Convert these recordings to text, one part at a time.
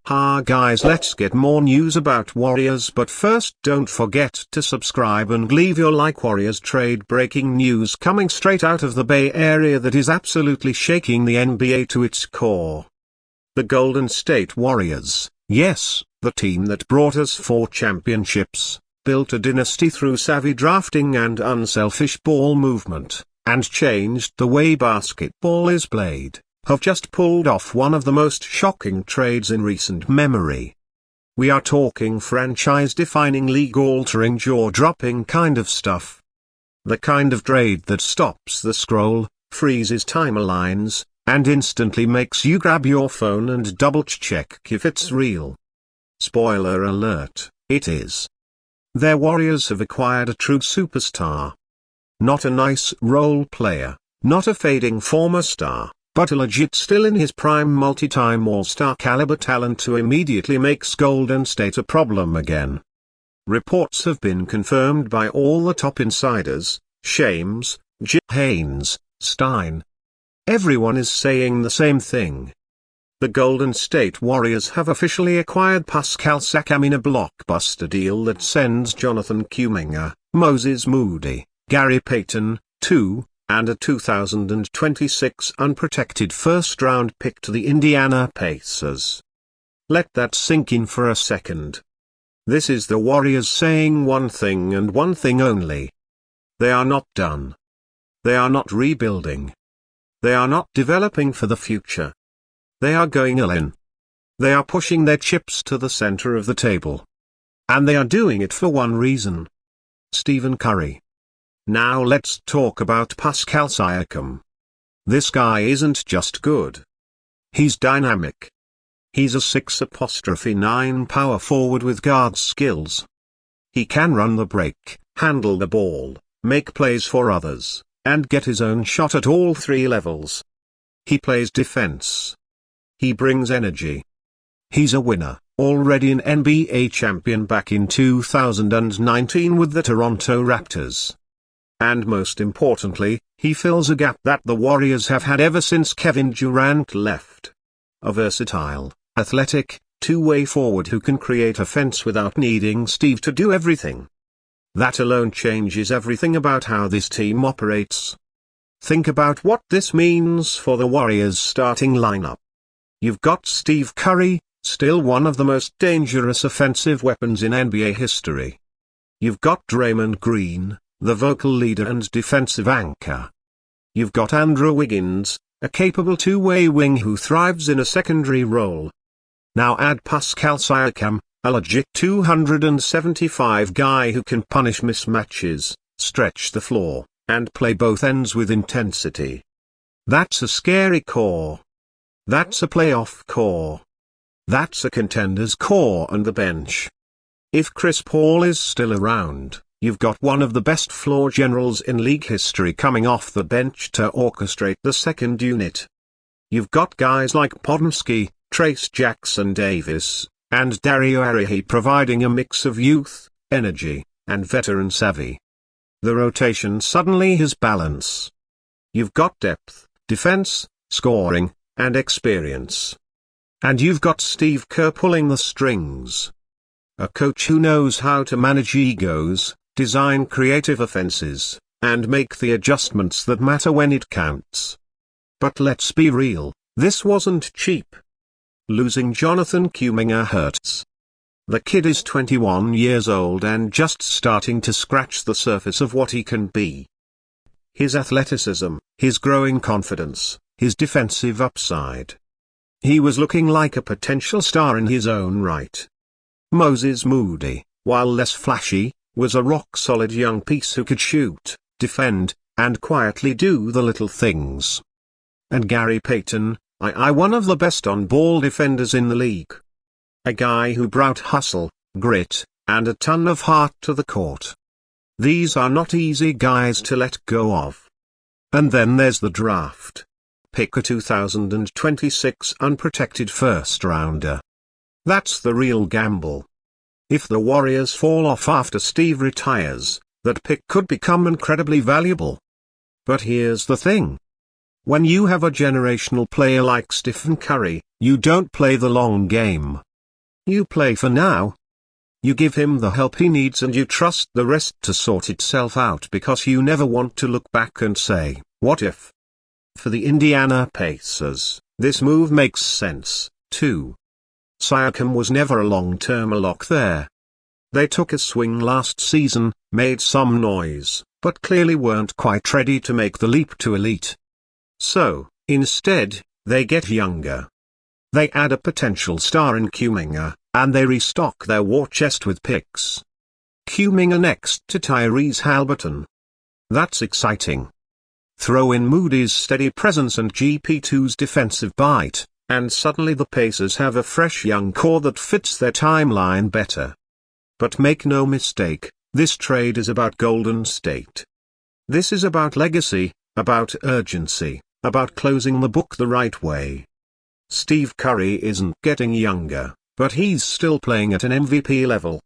Ha guys, let's get more news about Warriors, but first don't forget to subscribe and leave your like. Warriors trade breaking news coming straight out of the Bay Area that is absolutely shaking the NBA to its core. The Golden State Warriors, yes, the team that brought us 4 championships, built a dynasty through savvy drafting and unselfish ball movement, and changed the way basketball is played, have just pulled off one of the most shocking trades in recent memory. We are talking franchise-defining, league-altering, jaw-dropping kind of stuff. The kind of trade that stops the scroll, freezes timelines, and instantly makes you grab your phone and double-check if it's real. Spoiler alert, it is. Their Warriors have acquired a true superstar. Not a nice role player, not a fading former star, but a legit still in his prime multi-time all-star caliber talent who immediately makes Golden State a problem again. Reports have been confirmed by all the top insiders, Shames, Haynes, Stein. Everyone is saying the same thing. The Golden State Warriors have officially acquired Pascal Siakam in a blockbuster deal that sends Jonathan Kuminga, Moses Moody, Gary Payton, 2, and a 2026 unprotected first-round pick to the Indiana Pacers. Let that sink in for a second. This is the Warriors saying one thing and one thing only. They are not done. They are not rebuilding. They are not developing for the future. They are going all in. They are pushing their chips to the center of the table. And they are doing it for one reason. Stephen Curry. Now let's talk about Pascal Siakam. This guy isn't just good. He's dynamic. He's a 6'9" power forward with guard skills. He can run the break, handle the ball, make plays for others, and get his own shot at all 3 levels. He plays defense. He brings energy. He's a winner, already an NBA champion back in 2019 with the Toronto Raptors. And most importantly, he fills a gap that the Warriors have had ever since Kevin Durant left. A versatile, athletic, two-way forward who can create offense without needing Steve to do everything. That alone changes everything about how this team operates. Think about what this means for the Warriors starting lineup. You've got Steve Curry, still one of the most dangerous offensive weapons in NBA history. You've got Draymond Green, the vocal leader and defensive anchor. You've got Andrew Wiggins, a capable two-way wing who thrives in a secondary role. Now add Pascal Siakam, a legit 275 guy who can punish mismatches, stretch the floor, and play both ends with intensity. That's a scary core. That's a playoff core. That's a contender's core on the bench. If Chris Paul is still around, you've got one of the best floor generals in league history coming off the bench to orchestrate the second unit. You've got guys like Podolsky, Trace Jackson-Davis, and Dario Arihi providing a mix of youth, energy, and veteran savvy. The rotation suddenly has balance. You've got depth, defense, scoring, and experience. And you've got Steve Kerr pulling the strings. A coach who knows how to manage egos, design creative offenses, and make the adjustments that matter when it counts. But let's be real, this wasn't cheap. Losing Jonathan Kuminga hurts. The kid is 21 years old and just starting to scratch the surface of what he can be. His athleticism, his growing confidence, his defensive upside. He was looking like a potential star in his own right. Moses Moody, while less flashy, was a rock-solid young piece who could shoot, defend, and quietly do the little things. And Gary Payton, one of the best on-ball defenders in the league. A guy who brought hustle, grit, and a ton of heart to the court. These are not easy guys to let go of. And then there's the draft. Pick a 2026 unprotected first-rounder. That's the real gamble. If the Warriors fall off after Steve retires, that pick could become incredibly valuable. But here's the thing. When you have a generational player like Stephen Curry, you don't play the long game. You play for now. You give him the help he needs and you trust the rest to sort itself out because you never want to look back and say, what if? For the Indiana Pacers, this move makes sense, too. Siakam was never a long-term lock there. They took a swing last season, made some noise, but clearly weren't quite ready to make the leap to elite. So, instead, they get younger. They add a potential star in Kuminga, and they restock their war chest with picks. Kuminga next to Tyrese Haliburton. That's exciting. Throw in Moody's steady presence and GP2's defensive bite, and suddenly the Pacers have a fresh young core that fits their timeline better. But make no mistake, this trade is about Golden State. This is about legacy, about urgency, about closing the book the right way. Steve Curry isn't getting younger, but he's still playing at an MVP level.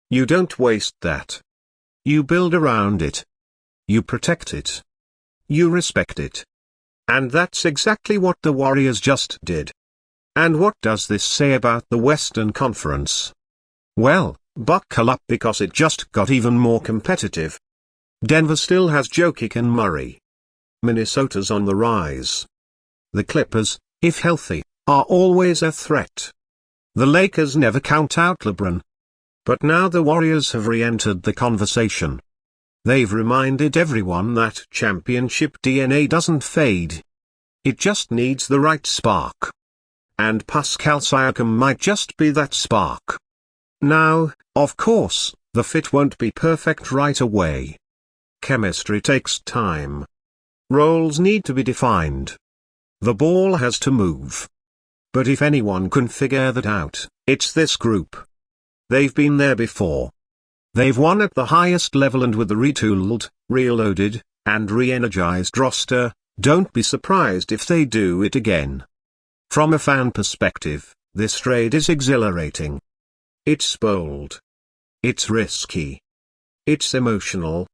You don't waste that. You build around it. You protect it. You respect it. And that's exactly what the Warriors just did. And what does this say about the Western Conference? Well, buckle up because it just got even more competitive. Denver still has Jokic and Murray. Minnesota's on the rise. The Clippers, if healthy, are always a threat. The Lakers never count out LeBron. But now the Warriors have re-entered the conversation. They've reminded everyone that championship DNA doesn't fade. It just needs the right spark. And Pascal Siakam might just be that spark. Now, of course, the fit won't be perfect right away. Chemistry takes time. Roles need to be defined. The ball has to move. But if anyone can figure that out, it's this group. They've been there before. They've won at the highest level and with a retooled, reloaded, and re-energized roster, don't be surprised if they do it again. From a fan perspective, this trade is exhilarating. It's bold. It's risky. It's emotional.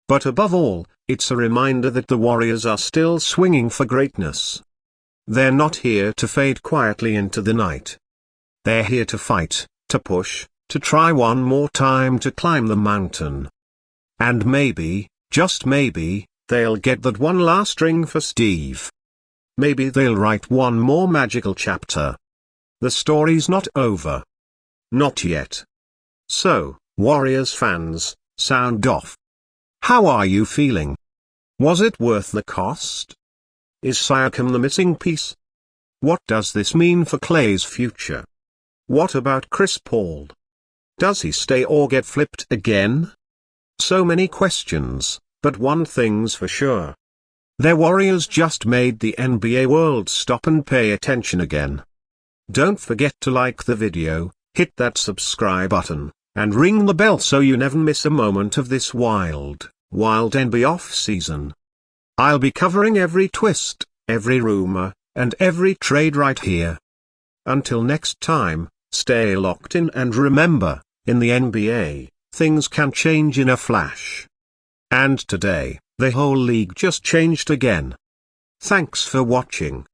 But above all, it's a reminder that the Warriors are still swinging for greatness. They're not here to fade quietly into the night. They're here to fight, to push, to try one more time to climb the mountain. And maybe, just maybe, they'll get that one last ring for Steve. Maybe they'll write one more magical chapter. The story's not over. Not yet. So, Warriors fans, sound off. How are you feeling? Was it worth the cost? Is Siakam the missing piece? What does this mean for Clay's future? What about Chris Paul? Does he stay or get flipped again? So many questions, but one thing's for sure. The Warriors just made the NBA world stop and pay attention again. Don't forget to like the video, hit that subscribe button, and ring the bell so you never miss a moment of this wild NBA off-season. I'll be covering every twist, every rumor, and every trade right here. Until next time, stay locked in and remember, in the NBA, things can change in a flash. And today, the whole league just changed again. Thanks for watching.